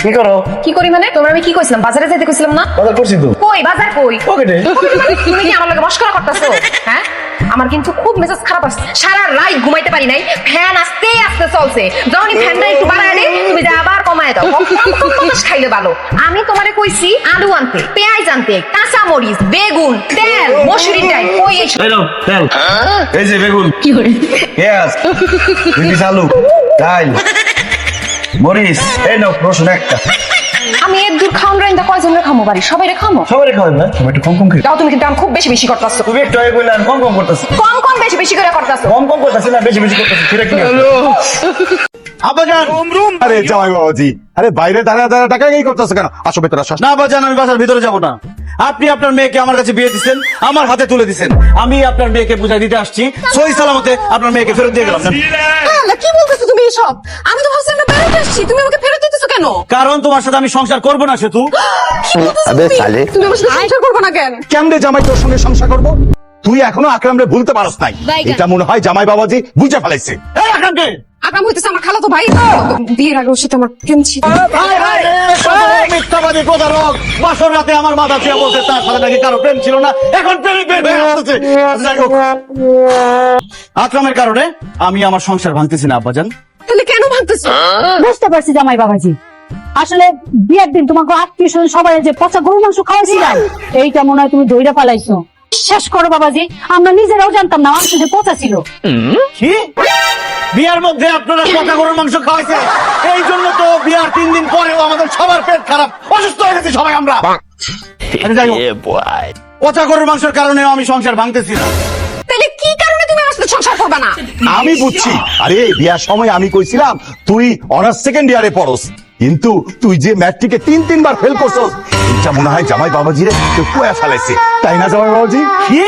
কি করো? কি করি মানে? তোমার আমি কি কইছিলাম? বাজারে যাইতে কইছিলাম না? বাজার করছি তো। কই বাজার কই? পকেটে। তুমি কি আমার লগে মস্করা করতেছো? হ্যাঁ? আমার কিন্তু খুব মেজাজ খারাপ আছে। সারা রাত ঘুমাইতে পারি নাই। ফ্যান আস্তে আস্তে চলছে। যখনই ফ্যানটা একটু বাড়ায় দেই, তুমি যা আবার কমায় দাও। কম বাতাস খাইলে ভালো। আমি তোমারে কইছি আলু আনতে, পেঁয়াজ আনতে, কাঁচা মরিচ, বেগুন, তেল, মসুরির ডাল, কই এই এই নাও তেল। এই যে বেগুন, কি করে? পেঁয়াজ, দুই পিস আলু, ডাল, মরিচ, এই নাও রসুন একটা। আমি এর দূর খাওন রাইন্দা কয়জনের খামো বাড়ি? সবাইরে খামো? সবাই খাবেন না, তুমি একটু কম কম খেয়ে। দাও তুমি কিন্তু খুব বেশি বেশি করতেছো। তুমি একটু আগে বললে আমি কম কম করতেছি। কম কম বেশি বেশি করে করতেছো। কম কম করতেছি না, বেশি বেশি করতেছি। সেটা কি? আব্বাজান আরে জামাই বাবাজি, আরে বাইরে দাঁড়া দাঁড়া টাকা এই করতেছে কেন? আসো ভেতরে আসো। না বাজান, আমি বাসার ভিতরে যাব না। আপনি আপনার মেয়েকে আমার কাছে বিয়ে দিচ্ছেন, আমার হাতে তুলে দিচ্ছেন। আমি আপনার মেয়েকে বুঝাই দিতে আসছি, সহি সালামতে আপনার মেয়েকে ফেরত দিয়ে গেলাম। আল্লাহ, কি বলতেছো তুমি এসব? আমি তো ভাবছিলাম না বেরোতে আসছি, তুমি আমাকে ফেরত দিতেছো কেন? কারণ তোমার সাথে আমি সংসার করবো না সেতু। তুমি আমার সাথে সংসার করবে না কেন? কেমনে জামাই তোর সঙ্গে সংসার করবো? তুই এখনো আকরামরে ভুলতে পারস নাই। এটা মনে হয় জামাই বাবাজি বুঝে ফেলাইছে। এই আকরামকে! আগাম হইতেছে আমার খালাতো ভাই। বিয়ের আগে ওর সাথে আমার প্রেম ছিল। মিথ্যাবাদী প্রতারক! বাসর রাতে আমার মাথা চেয়ে বলছে তার সাথে নাকি কারো প্রেম ছিল না, এখন প্রেমিক বের হয়ে আসতেছে। যাই হোক, আকরামের কারণে আমি আমার সংসার ভাঙতেছি না আব্বাজান। তাহলে কেন ভাবতেছো? বুঝতে পারছি জামাই বাবাজি, আসলে বিয়ের দিন তোমাকে আত্মীয় স্বজন সবাই যে পচা গরু মাংস খাওয়াইছিলাম, এইটা মনে হয় তুমি দইরা পালাইছো। শেষ করো বাবাজি, আমরা নিজেরাও জানতাম না মাংস যে পচা ছিল। কি? বিয়ার মধ্যে আপনারা পচা গরুর মাংস খাওয়াইছে? এই জন্য তো বিয়ার 3 দিন পরেও আমাদের সবার পেট খারাপ, অসুস্থ হয়ে গেছে সবাই আমরা। আরে যাই হোক, পচা গরুর মাংসের কারণেও আমি সংসার ভাঙতেছি না। তাহলে কি কারণে তুমি আমার সাথে সংসার করবে না? আমি বুঝছি, আরে বিয়ার সময় আমি কইছিলাম তুই অনার্স সেকেন্ড ইয়ারে পড়স, কিন্তু তুই যে ম্যাট্রিকে 3-3 বার ফেল করছস, এটা মনে হয় জামাই বাবাজি রে কেউ কুয়া ফেলাইছে, তাই না জামাই বাবাজি? কি?